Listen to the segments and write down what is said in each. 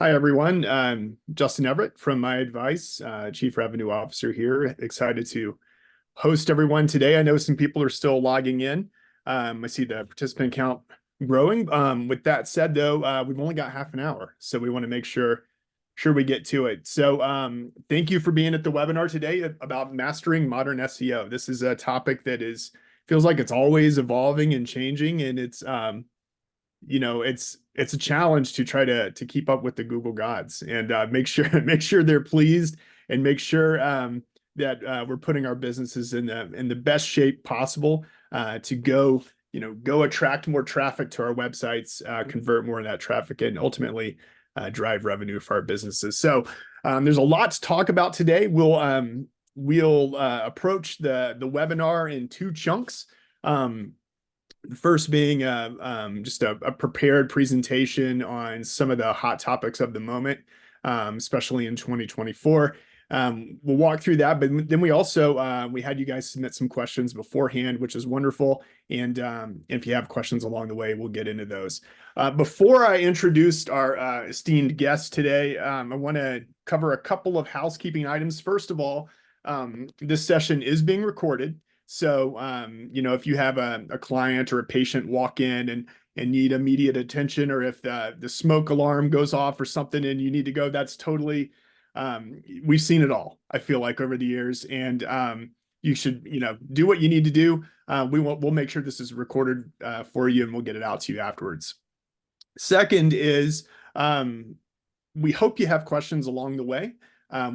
Hi, everyone. I'm Justin Everett from MyAdvice, Chief Revenue Officer here. Excited to host everyone today. I know some people are still logging in. I see the participant count growing. With that said, though, we've only got half an hour, so we want to make sure we get to it. So thank you for being at the webinar today about mastering modern SEO. This is a topic that feels like it's always evolving and changing, and it's a challenge to try to keep up with the Google gods and make sure they're pleased and make sure that we're putting our businesses in the best shape possible to go attract more traffic to our websites, convert more of that traffic, and ultimately drive revenue for our businesses. So there's a lot to talk about today. We'll approach the webinar in two chunks. The first being just a prepared presentation on some of the hot topics of the moment, especially in 2024. We'll walk through that, but then we also we had you guys submit some questions beforehand, which is wonderful. And if you have questions along the way, we'll get into those. Before I introduce our esteemed guest today, I want to cover a couple of housekeeping items. First of all, this session is being recorded. So, if you have a client or a patient walk in and need immediate attention, or if the smoke alarm goes off or something and you need to go, that's totally, we've seen it all, I feel like, over the years. And you should, do what you need to do. We'll make sure this is recorded for you, and we'll get it out to you afterwards. Second is, we hope you have questions along the way.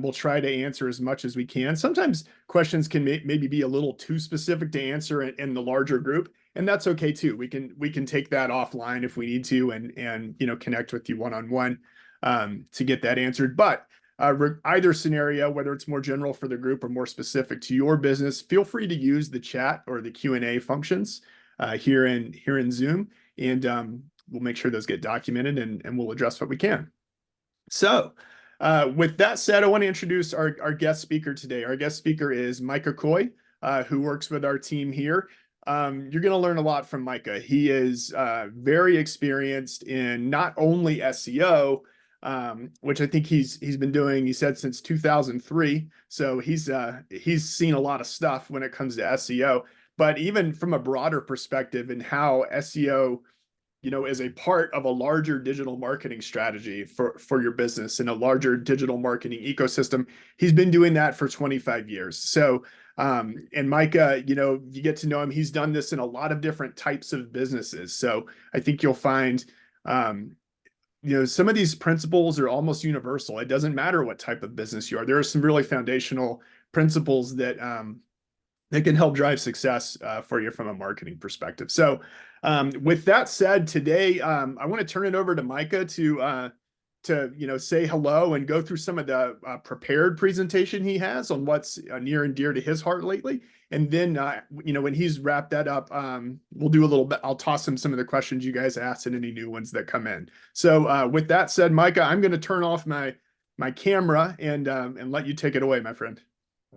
We'll try to answer as much as we can. Sometimes questions can maybe be a little too specific to answer in the larger group, and that's okay too. We can take that offline if we need to, and connect with you one-on-one to get that answered. But either scenario, whether it's more general for the group or more specific to your business, feel free to use the chat or the Q&A functions here in Zoom, and we'll make sure those get documented, and we'll address what we can. So with that said, I want to introduce our guest speaker today. Our guest speaker is Micah Coy, who works with our team here. You're going to learn a lot from Micah. He is very experienced in not only SEO, which I think he's been doing, he said, since 2003. So he's seen a lot of stuff when it comes to SEO, but even from a broader perspective in how SEO is a part of a larger digital marketing strategy for your business and a larger digital marketing ecosystem. He's been doing that for 25 years. So, and Micah, you get to know him. He's done this in a lot of different types of businesses. So I think you'll find, some of these principles are almost universal. It doesn't matter what type of business you are. There are some really foundational principles that can help drive success for you from a marketing perspective. So with that said, today I want to turn it over to Micah to say hello and go through some of the prepared presentation he has on what's near and dear to his heart lately. And then when he's wrapped that up, we'll do a little bit. I'll toss him some of the questions you guys asked and any new ones that come in. So with that said, Micah, I'm going to turn off my camera and let you take it away, my friend.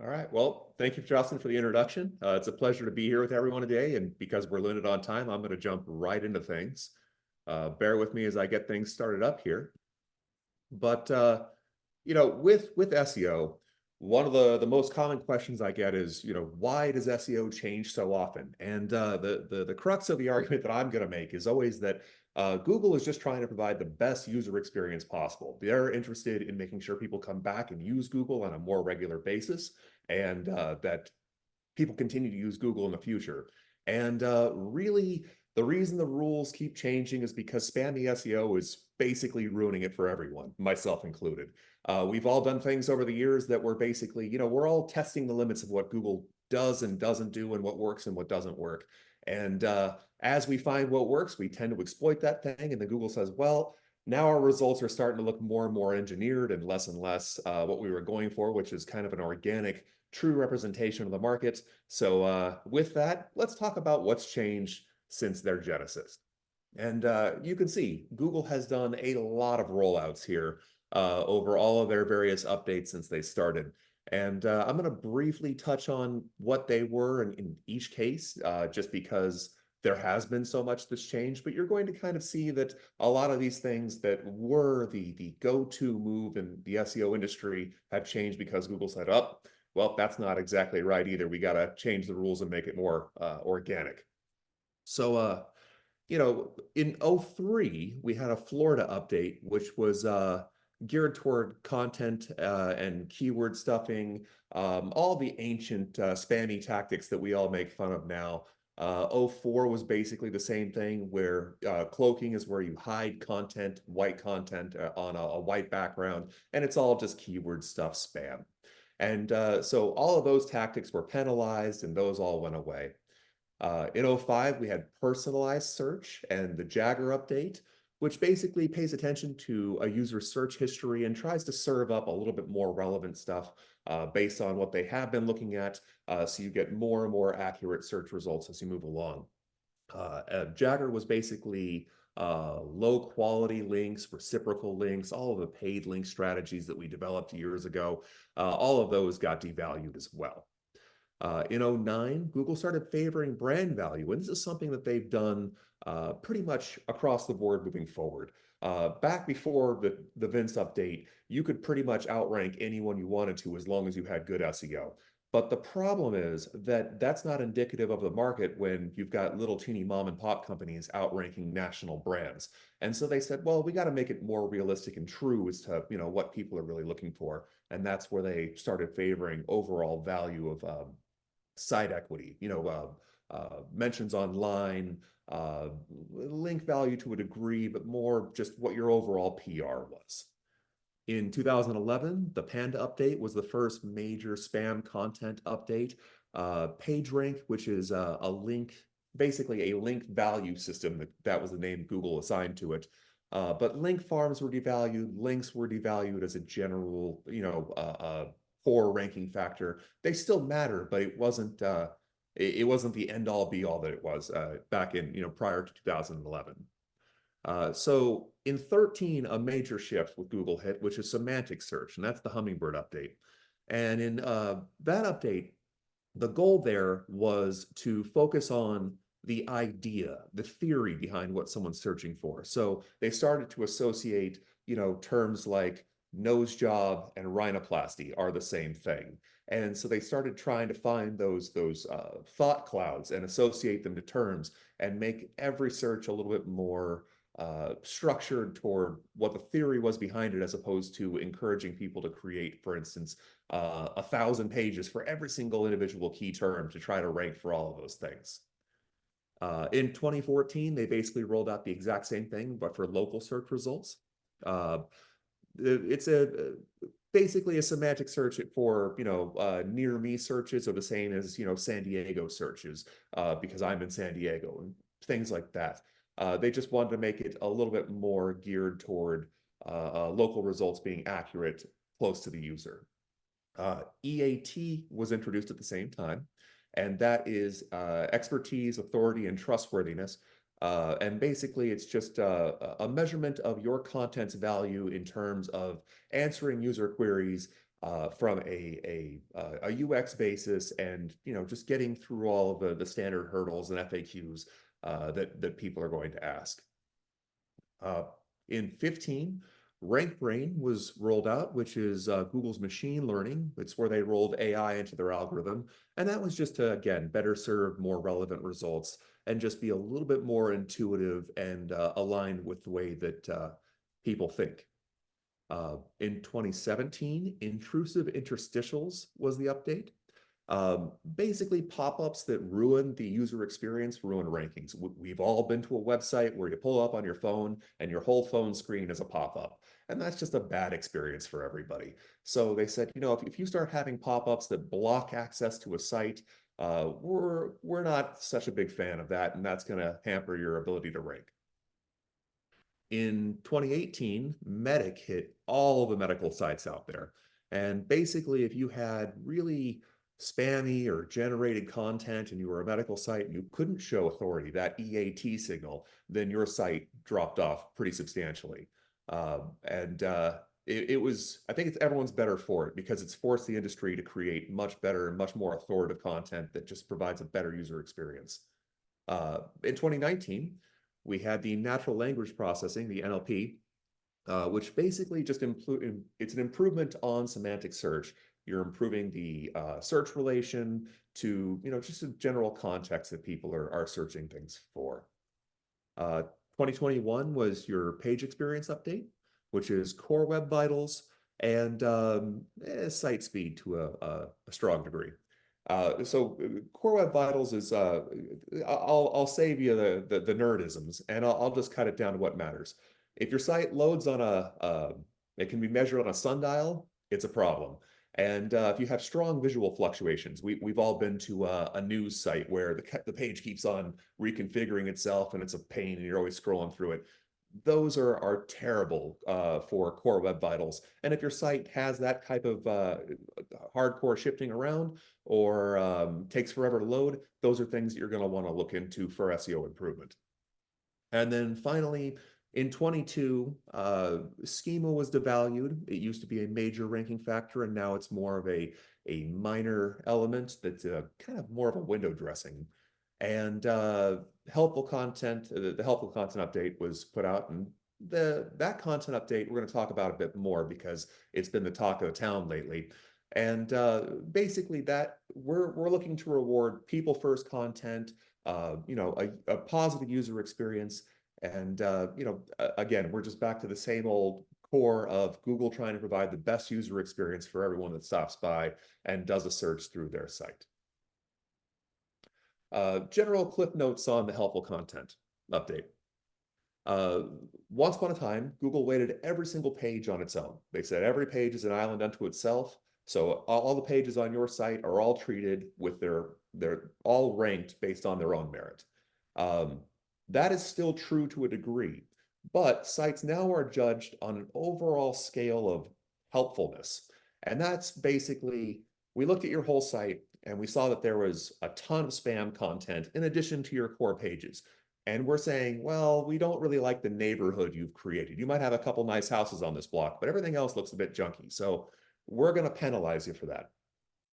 All right. Well, thank you, Justin, for the introduction. It's a pleasure to be here with everyone today. And because we're limited on time, I'm going to jump right into things. Bear with me as I get things started up here. But, with SEO, one of the most common questions I get is, why does SEO change so often? And the crux of the argument that I'm going to make is always that Google is just trying to provide the best user experience possible. They're interested in making sure people come back and use Google on a more regular basis, and that people continue to use Google in the future. And really, the reason the rules keep changing is because spammy SEO is basically ruining it for everyone, myself included. We've all done things over the years that were basically, we're all testing the limits of what Google does and doesn't do, and what works and what doesn't work. And as we find what works, we tend to exploit that thing. And then Google says, well, now our results are starting to look more and more engineered and less what we were going for, which is kind of an organic, true representation of the market. So with that, let's talk about what's changed since their genesis. And you can see Google has done a lot of rollouts here over all of their various updates since they started. And I'm going to briefly touch on what they were in each case, just because there has been so much that's changed, but you're going to kind of see that a lot of these things that were the go-to move in the SEO industry have changed because Google said, oh, well, that's not exactly right either. We got to change the rules and make it more organic. So, in '03, we had a Florida update, which was geared toward content and keyword stuffing, all the ancient spammy tactics that we all make fun of now. '04 was basically the same thing, where cloaking is where you hide content, white content on a white background, and it's all just keyword stuff spam. And so all of those tactics were penalized, and those all went away. In '05, we had personalized search and the Jagger update, which basically pays attention to a user's search history and tries to serve up a little bit more relevant stuff based on what they have been looking at, so you get more and more accurate search results as you move along. Jagger was basically low quality links, reciprocal links, all of the paid link strategies that we developed years ago. All of those got devalued as well. In '09, Google started favoring brand value, and this is something that they've done pretty much across the board moving forward. Back before the Vince update, you could pretty much outrank anyone you wanted to as long as you had good SEO. But the problem is that that's not indicative of the market when you've got little teeny mom and pop companies outranking national brands. And so they said, well, we got to make it more realistic and true as to what people are really looking for. And that's where they started favoring overall value of site equity, mentions online, link value to a degree, but more just what your overall PR was. In 2011, the Panda update was the first major spam content update. PageRank, which is a link, basically a link value system, that was the name Google assigned to it. But link farms were devalued, links were devalued as a general, poor ranking factor. They still matter, but it wasn't the end all be all that it was back in prior to 2011. So in 13, a major shift with Google hit, which is semantic search, and that's the Hummingbird update. And in that update, the goal there was to focus on the idea, the theory behind what someone's searching for. So they started to associate, terms like nose job and rhinoplasty are the same thing. And so they started trying to find those thought clouds and associate them to terms and make every search a little bit more structured toward what the theory was behind it, as opposed to encouraging people to create, for instance, 1,000 pages for every single individual key term to try to rank for all of those things. In 2014, they basically rolled out the exact same thing, but for local search results. It's basically a semantic search for near me searches are the same as San Diego searches because I'm in San Diego and things like that. They just wanted to make it a little bit more geared toward local results being accurate, close to the user. EAT was introduced at the same time, and that is expertise, authority, and trustworthiness. And basically, it's just a measurement of your content's value in terms of answering user queries from a UX basis, and just getting through all of the standard hurdles and FAQs that people are going to ask. In 15, RankBrain was rolled out, which is Google's machine learning. It's where they rolled AI into their algorithm. And that was just to, again, better serve more relevant results and just be a little bit more intuitive and aligned with the way that people think. In 2017, intrusive interstitials was the update. Basically, pop-ups that ruin the user experience, ruin rankings. We've all been to a website where you pull up on your phone and your whole phone screen is a pop-up. And that's just a bad experience for everybody. So they said, if you start having pop-ups that block access to a site, we're not such a big fan of that, and that's going to hamper your ability to rank. In 2018, Medic hit all the medical sites out there. And basically, if you had really spammy or generated content and you were a medical site and you couldn't show authority, that EAT signal, then your site dropped off pretty substantially. It was, I think everyone's better for it because it's forced the industry to create much better and much more authoritative content that just provides a better user experience. In 2019, we had the natural language processing, the NLP, which basically just it's an improvement on semantic search. You're improving the search relation to, just a general context that people are searching things for. 2021 was your page experience update, which is core web vitals and site speed to a strong degree. So core web vitals is I'll save you the nerdisms, and I'll just cut it down to what matters. If your site loads on it can be measured on a sundial, it's a problem. And if you have strong visual fluctuations, we've all been to a news site where the page keeps on reconfiguring itself and it's a pain and you're always scrolling through it. Those are terrible for core web vitals. And if your site has that type of hardcore shifting around or takes forever to load, those are things that you're going to want to look into for SEO improvement. And then finally, in 22, schema was devalued. It used to be a major ranking factor, and now it's more of a minor element that's kind of more of a window dressing. And helpful content, the helpful content update was put out, and that content update we're going to talk about a bit more because it's been the talk of the town lately. And basically, that we're looking to reward people first content, a positive user experience. And, again, we're just back to the same old core of Google trying to provide the best user experience for everyone that stops by and does a search through their site. General clip notes on the helpful content update. Once upon a time, Google weighted every single page on its own. They said every page is an island unto itself. So all the pages on your site are all treated with they're all ranked based on their own merit. That is still true to a degree, but sites now are judged on an overall scale of helpfulness. And that's basically, we looked at your whole site and we saw that there was a ton of spam content in addition to your core pages. And we're saying, well, we don't really like the neighborhood you've created. You might have a couple nice houses on this block, but everything else looks a bit junky. So we're going to penalize you for that.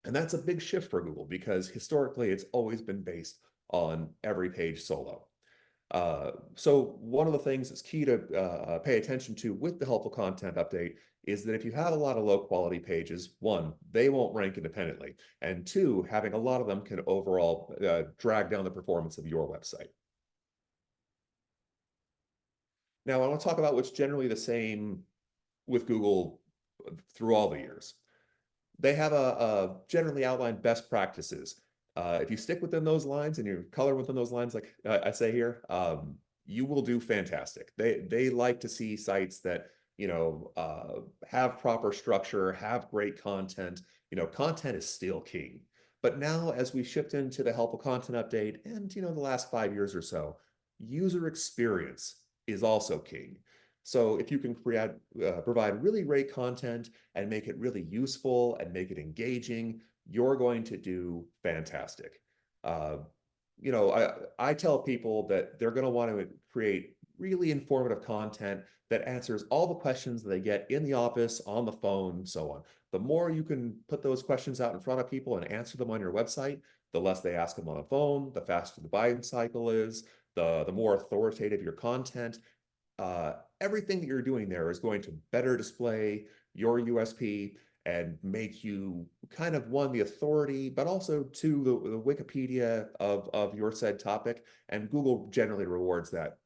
And that's a big shift for Google because historically it's always been based on every page solo. So one of the things that's key to pay attention to with the helpful content update is that if you have a lot of low quality pages, one, they won't rank independently, and two, having a lot of them can overall drag down the performance of your website. Now, I want to talk about what's generally the same with Google through all the years. They have a generally outlined best practices. If you stick within those lines and you color within those lines, like I say here, you will do fantastic. They like to see sites that have proper structure, have great content. Content is still king. But now, as we shift into the helpful content update, and the last 5 years or so, user experience is also king. So if you can provide really great content and make it really useful and make it engaging, you're going to do fantastic. I tell people that they're going to want to create really informative content that answers all the questions that they get in the office, on the phone, so on. The more you can put those questions out in front of people and answer them on your website, the less they ask them on the phone, the faster the buying cycle is, the more authoritative your content. Everything that you're doing there is going to better display your USP and make you kind of, one, the authority, but also two, the Wikipedia of your said topic, and Google generally rewards that.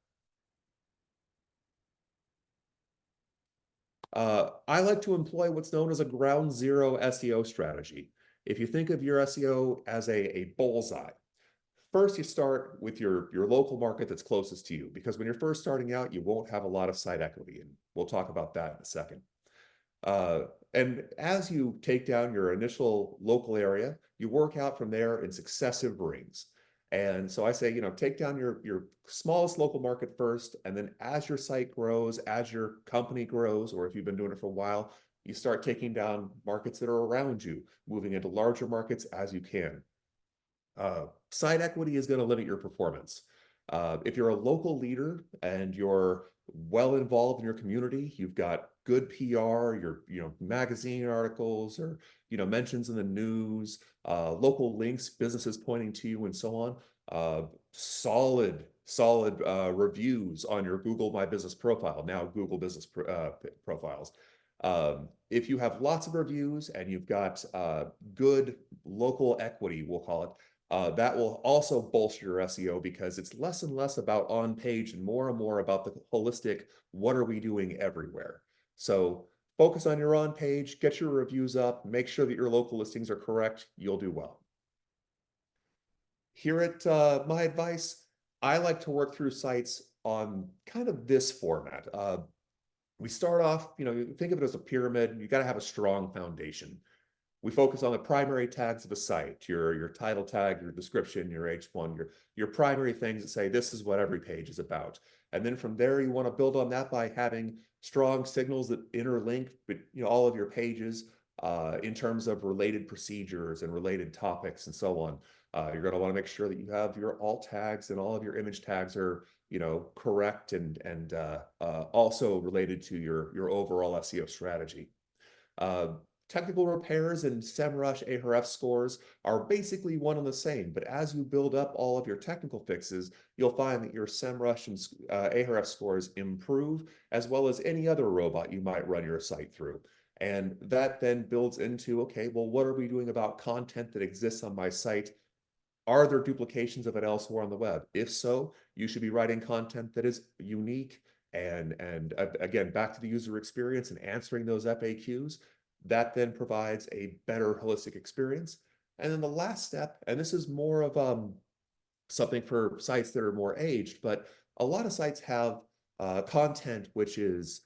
I like to employ what's known as a ground zero SEO strategy. If you think of your SEO as a bullseye, first you start with your local market that's closest to you, because when you're first starting out, you won't have a lot of site equity, and we'll talk about that in a second. And as you take down your initial local area, you work out from there in successive rings. And so I say, take down your smallest local market first, and then as your site grows, as your company grows, or if you've been doing it for a while, you start taking down markets that are around you, moving into larger markets as you can. Site equity is going to limit your performance. If you're a local leader and you're well involved in your community, you've got good PR, your magazine articles or mentions in the news, local links, businesses pointing to you, and so on. solid reviews on your Google My Business profile, now Google Business profiles. If you have lots of reviews and you've got good local equity, we'll call it, that will also bolster your SEO because it's less and less about on page and more about the holistic, what are we doing everywhere? So focus on your on page, get your reviews up, make sure that your local listings are correct, you'll do well. Here at MyAdvice, I like to work through sites on kind of this format. We start off, think of it as a pyramid. You got to have a strong foundation. We focus on the primary tags of a site, your title tag, your description, your H1, your primary things that say this is what every page is about. And then from there, you want to build on that by having strong signals that interlink all of your pages in terms of related procedures and related topics and so on. You're going to want to make sure that you have your alt tags and all of your image tags are correct and also related to your overall SEO strategy. Technical repairs and SEMrush Ahrefs scores are basically one and the same, but as you build up all of your technical fixes, you'll find that your SEMrush and Ahrefs scores improve, as well as any other robot you might run your site through. And that then builds into, okay, well, what are we doing about content that exists on my site? Are there duplications of it elsewhere on the web? If so, you should be writing content that is unique and again, back to the user experience and answering those FAQs. That then provides a better holistic experience. And then the last step, and this is more of something for sites that are more aged, but a lot of sites have content which is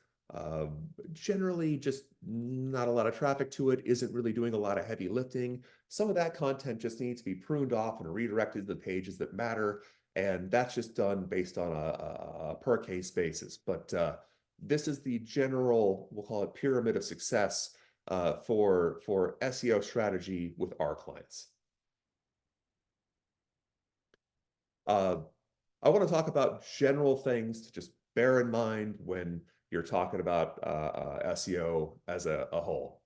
generally just not a lot of traffic to it, isn't really doing a lot of heavy lifting. Some of that content just needs to be pruned off and redirected to the pages that matter. And that's just done based on a per case basis. But this is the general, we'll call it pyramid of success for SEO strategy with our clients. I want to talk about general things to just bear in mind when you're talking about SEO as a whole.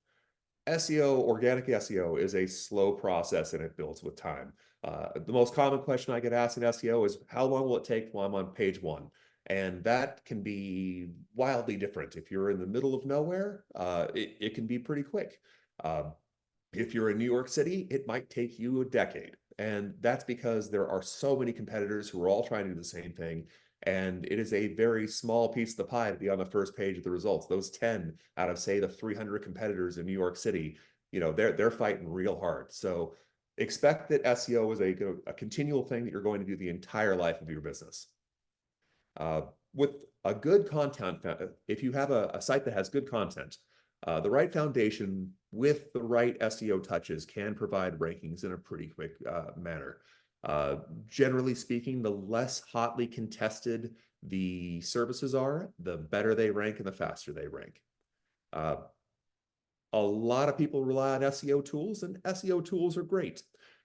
SEO, organic SEO, is a slow process and it builds with time. The most common question I get asked in SEO is, how long will it take while I'm on page 1? And that can be wildly different. If you're in the middle of nowhere, it can be pretty quick. If you're in New York City, it might take you a decade. And that's because there are so many competitors who are all trying to do the same thing. And it is a very small piece of the pie to be on the first page of the results. Those 10 out of, say, the 300 competitors in New York City, they're fighting real hard. So expect that SEO is a continual thing that you're going to do the entire life of your business. With a good content, if you have a site that has good content, the right foundation with the right SEO touches can provide rankings in a pretty quick manner. Generally speaking, the less hotly contested the services are, the better they rank and the faster they rank. A lot of people rely on SEO tools, and SEO tools are great.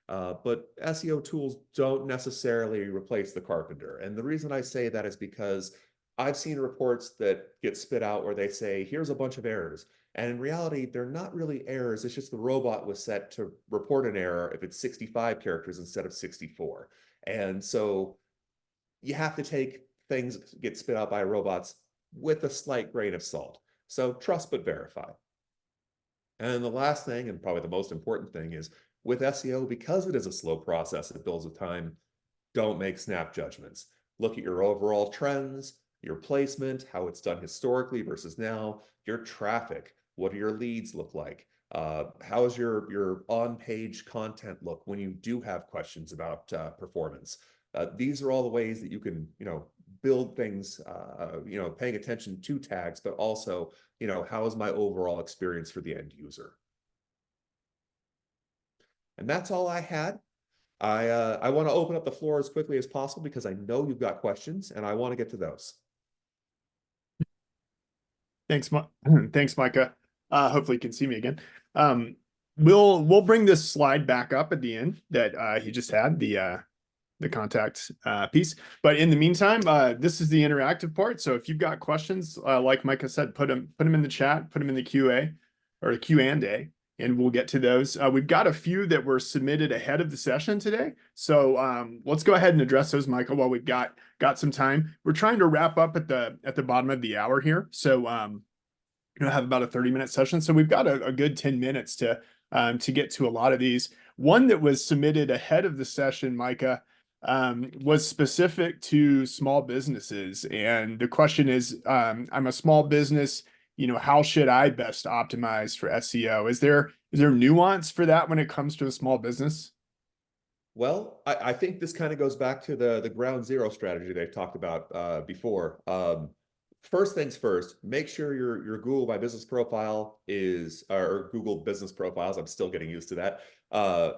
But SEO tools don't necessarily replace the carpenter. And the reason I say that is because I've seen reports that get spit out where they say, here's a bunch of errors. And in reality, they're not really errors. It's just the robot was set to report an error if it's 65 characters instead of 64. And so you have to take things that get spit out by robots with a slight grain of salt. So trust but verify. And the last thing, and probably the most important thing, is with SEO, because it is a slow process, it builds with time, don't make snap judgments. Look at your overall trends, your placement, how it's done historically versus now, your traffic, what do your leads look like? How is your on-page content look when you do have questions about performance? These are all the ways that you can, build things, paying attention to tags, but also, how is my overall experience for the end user? And that's all I had. I want to open up the floor as quickly as possible because I know you've got questions and I want to get to those. Thanks, thanks, Micah. Hopefully you can see me again. We'll bring this slide back up at the end that he just had, the contact piece. But in the meantime, this is the interactive part. So if you've got questions, like Micah said, put them in the chat, put them in the QA or the Q&A, and we'll get to those. We've got a few that were submitted ahead of the session today. So let's go ahead and address those, Michael, while we've got some time. We're trying to wrap up at the bottom of the hour here. So have about a 30-minute session. So we've got a good 10 minutes to get to a lot of these. One that was submitted ahead of the session, Micah, was specific to small businesses. And the question is, I'm a small business, how should I best optimize for SEO? Is there nuance for that when it comes to a small business? Well, I think this kind of goes back to the ground zero strategy they've talked about before. First things first, make sure your Google My Business profile or Google Business Profiles, I'm still getting used to that,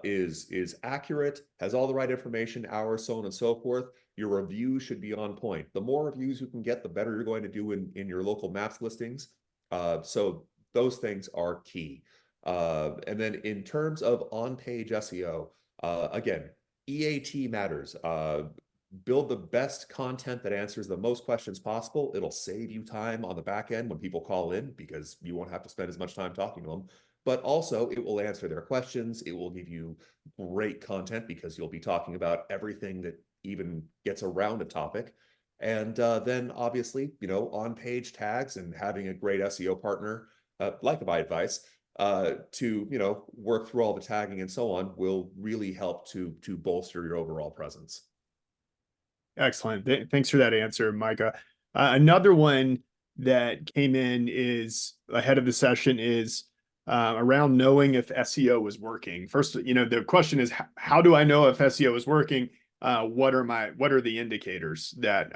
is accurate, has all the right information, hours, so on and so forth. Your reviews should be on point. The more reviews you can get, the better you're going to do in your local maps listings. So those things are key. And then in terms of on-page SEO, again, EAT matters. Build the best content that answers the most questions possible. It'll save you time on the back end when people call in because you won't have to spend as much time talking to them. But also, it will answer their questions. It will give you great content because you'll be talking about everything that even gets around a topic. And then, obviously, on-page tags and having a great SEO partner like MyAdvice to work through all the tagging and so on will really help to bolster your overall presence. Excellent. Thanks for that answer, Micah. Another one that came in is ahead of the session is around knowing if SEO was working. First, the question is, how do I know if SEO is working? What are the indicators that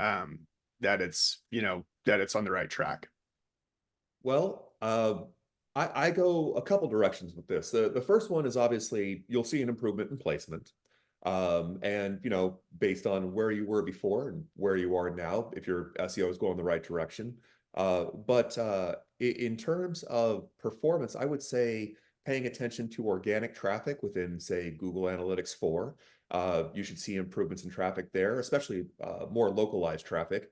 it's on the right track? Well, I go a couple directions with this. The first one is obviously you'll see an improvement in placement. And based on where you were before and where you are now, if your SEO is going the right direction. But in terms of performance, I would say paying attention to organic traffic within, say, Google Analytics 4. You should see improvements in traffic there, especially more localized traffic,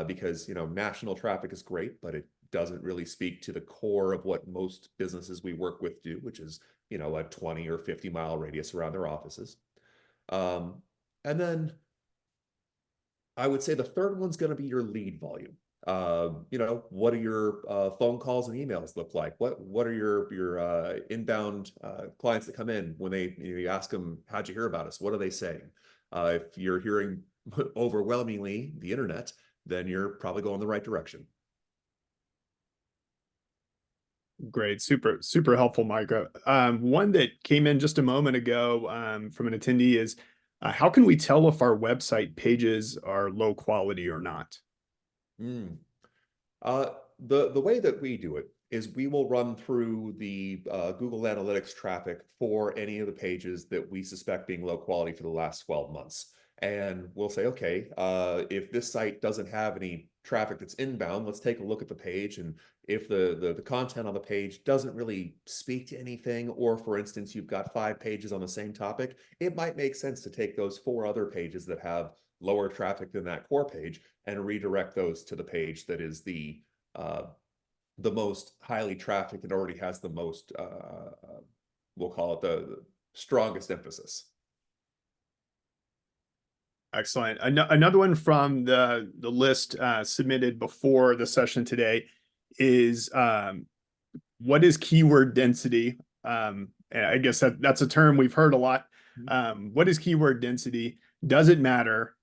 because national traffic is great, but it doesn't really speak to the core of what most businesses we work with do, which is a 20 or 50-mile radius around their offices. And then I would say the third one's going to be your lead volume. What do your phone calls and emails look like? What are your inbound clients that come in when you ask them, how'd you hear about us? What are they saying? If you're hearing overwhelmingly the internet, then you're probably going the right direction. Great. Super, super helpful, Micah. One that came in just a moment ago from an attendee is, how can we tell if our website pages are low quality or not? Mm. The way that we do it is we will run through the Google Analytics traffic for any of the pages that we suspect being low quality for the last 12 months. And we'll say, okay, if this site doesn't have any traffic that's inbound, let's take a look at the page. And if the content on the page doesn't really speak to anything, or for instance, you've got 5 pages on the same topic, it might make sense to take those 4 other pages that have lower traffic than that core page and redirect those to the page that is the most highly trafficked and already has the most, we'll call it the strongest emphasis. Excellent. Another one from the list submitted before the session today is, what is keyword density? And I guess that's a term we've heard a lot. What is keyword density? Does it matter?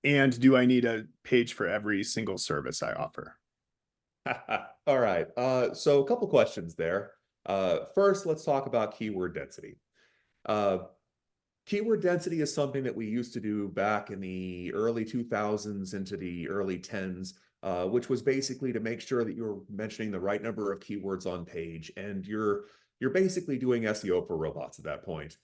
And do I need a page for every single service I offer? All right. So a couple questions there. First, let's talk about keyword density. Keyword density is something that we used to do back in the early 2000s into the early 10s, which was basically to make sure that you're mentioning the right number of keywords on page, and you're basically doing SEO for robots at that point.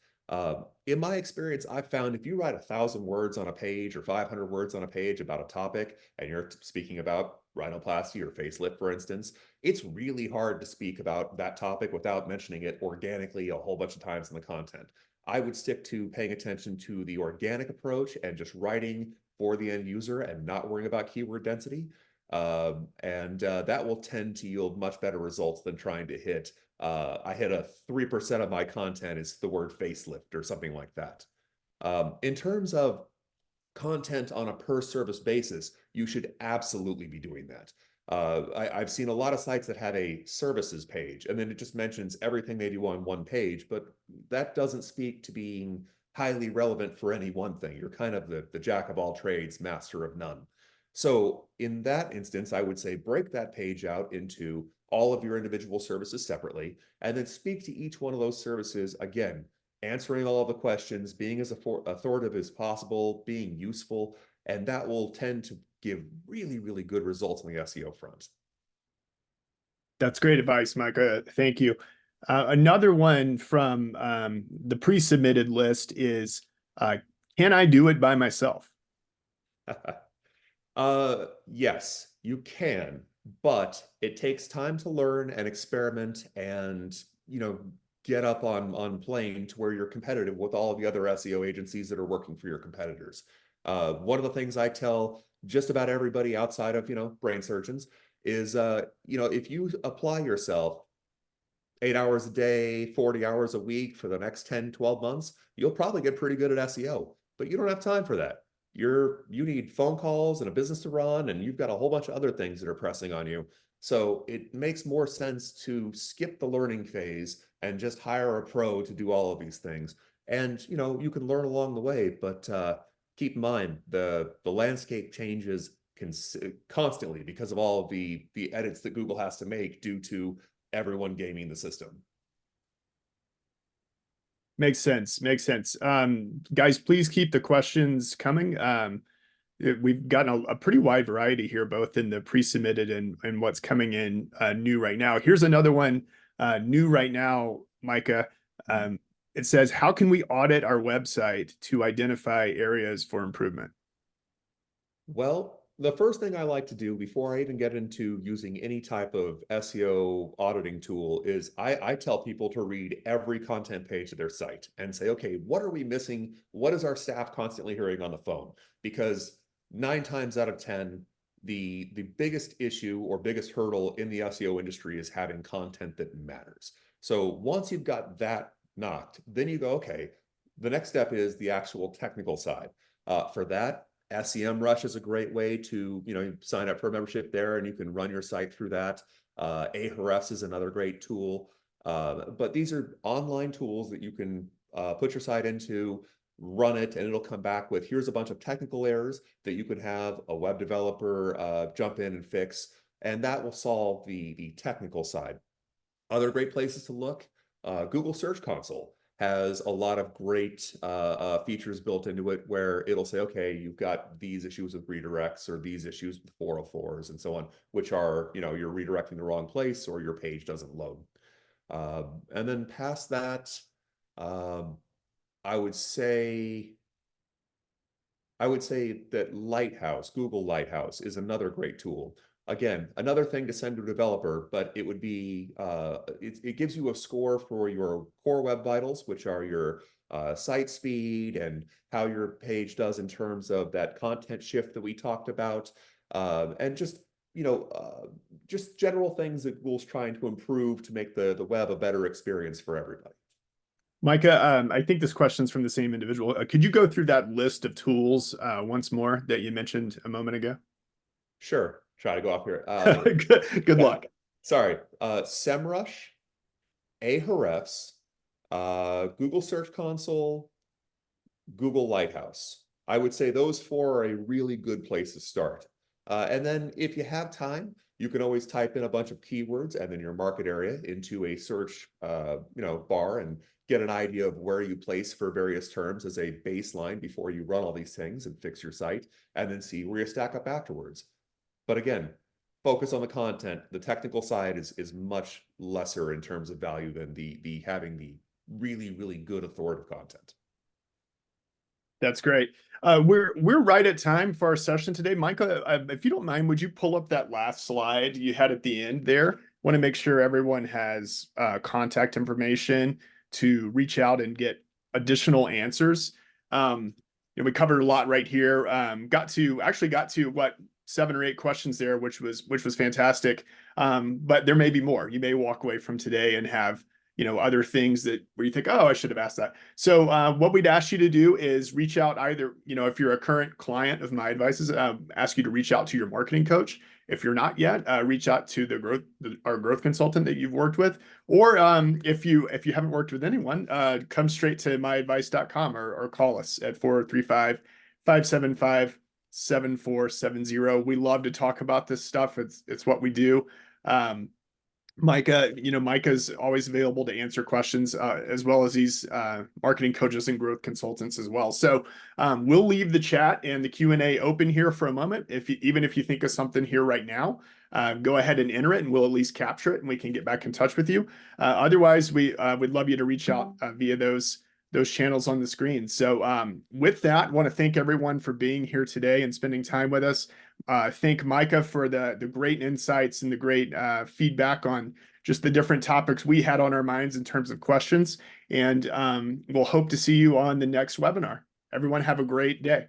In my experience, I've found if you write 1,000 words on a page or 500 words on a page about a topic, and you're speaking about rhinoplasty or facelift, for instance, it's really hard to speak about that topic without mentioning it organically a whole bunch of times in the content. I would stick to paying attention to the organic approach and just writing for the end user and not worrying about keyword density. And that will tend to yield much better results than trying to hit I hit a 3% of my content is the word facelift or something like that. In terms of content on a per service basis, you should absolutely be doing that. I've seen a lot of sites that have a services page, and then it just mentions everything they do on one page, but that doesn't speak to being highly relevant for any one thing. You're kind of the jack of all trades, master of none. So in that instance, I would say break that page out into all of your individual services separately, and then speak to each one of those services again, answering all of the questions, being as authoritative as possible, being useful, and that will tend to give really, really good results on the SEO front. That's great advice, Micah. Thank you. Another one from the pre-submitted list is, can I do it by myself? Yes, you can, but it takes time to learn and experiment and, get up on plane to where you're competitive with all of the other SEO agencies that are working for your competitors. One of the things I tell just about everybody outside of, brain surgeons is, if you apply yourself 8 hours a day, 40 hours a week for the next 10, 12 months, you'll probably get pretty good at SEO, but you don't have time for that. You need phone calls and a business to run, and you've got a whole bunch of other things that are pressing on you. So it makes more sense to skip the learning phase and just hire a pro to do all of these things. And you can learn along the way, but keep in mind the landscape changes constantly because of all of the edits that Google has to make due to everyone gaming the system. Makes sense. Makes sense. Guys, please keep the questions coming. We've gotten a pretty wide variety here, both in the pre-submitted and what's coming in new right now. Here's another one new right now, Micah. It says, how can we audit our website to identify areas for improvement? Well, the first thing I like to do before I even get into using any type of SEO auditing tool is I tell people to read every content page of their site and say, okay, what are we missing? What is our staff constantly hearing on the phone? Because 9 times out of 10, the biggest issue or biggest hurdle in the SEO industry is having content that matters. So once you've got that knocked, then you go, okay, the next step is the actual technical side. For that, SEMrush is a great way to, sign up for a membership there and you can run your site through that. Ahrefs is another great tool. But these are online tools that you can put your site into, run it, and it'll come back with, here's a bunch of technical errors that you could have a web developer jump in and fix, and that will solve the technical side. Other great places to look, Google Search Console has a lot of great features built into it where it'll say, okay, you've got these issues with redirects or these issues with 404s and so on, which are, you're redirecting the wrong place or your page doesn't load. And then past that, I would say that Lighthouse, Google Lighthouse, is another great tool. Again, another thing to send to a developer, but it would be, it gives you a score for your core web vitals, which are your site speed and how your page does in terms of that content shift that we talked about, and just, just general things that Google's trying to improve to make the web a better experience for everybody. Micah, I think this question's from the same individual. Could you go through that list of tools once more that you mentioned a moment ago? Sure. Try to go off here. Good luck. Sorry. SEMrush, Ahrefs, Google Search Console, Google Lighthouse. I would say those four are a really good place to start. And then if you have time, you can always type in a bunch of keywords and then your market area into a search bar and get an idea of where you place for various terms as a baseline before you run all these things and fix your site, and then see where you stack up afterwards. But again, focus on the content. The technical side is much lesser in terms of value than the having the really, really good authoritative content. That's great. We're right at time for our session today. Micah, if you don't mind, would you pull up that last slide you had at the end there? Want to make sure everyone has contact information to reach out and get additional answers. We covered a lot right here. Got to what 7 or 8 questions there, which was fantastic. But there may be more. You may walk away from today and have, other things that where you think, oh, I should have asked that. So what we'd ask you to do is reach out either, if you're a current client of MyAdvice, ask you to reach out to your marketing coach. If you're not yet, reach out to our growth consultant that you've worked with, or if you haven't worked with anyone, come straight to myadvice.com or call us at 435-575-7470. We love to talk about this stuff. It's what we do. Micah's always available to answer questions, as well as these marketing coaches and growth consultants as well. So we'll leave the chat and the Q&A open here for a moment. Even if you think of something here right now, go ahead and enter it and we'll at least capture it and we can get back in touch with you. Otherwise, we would love you to reach out via those channels on the screen. So with that, I want to thank everyone for being here today and spending time with us. Thank Micah for the great insights and the great feedback on just the different topics we had on our minds in terms of questions. And we'll hope to see you on the next webinar. Everyone have a great day.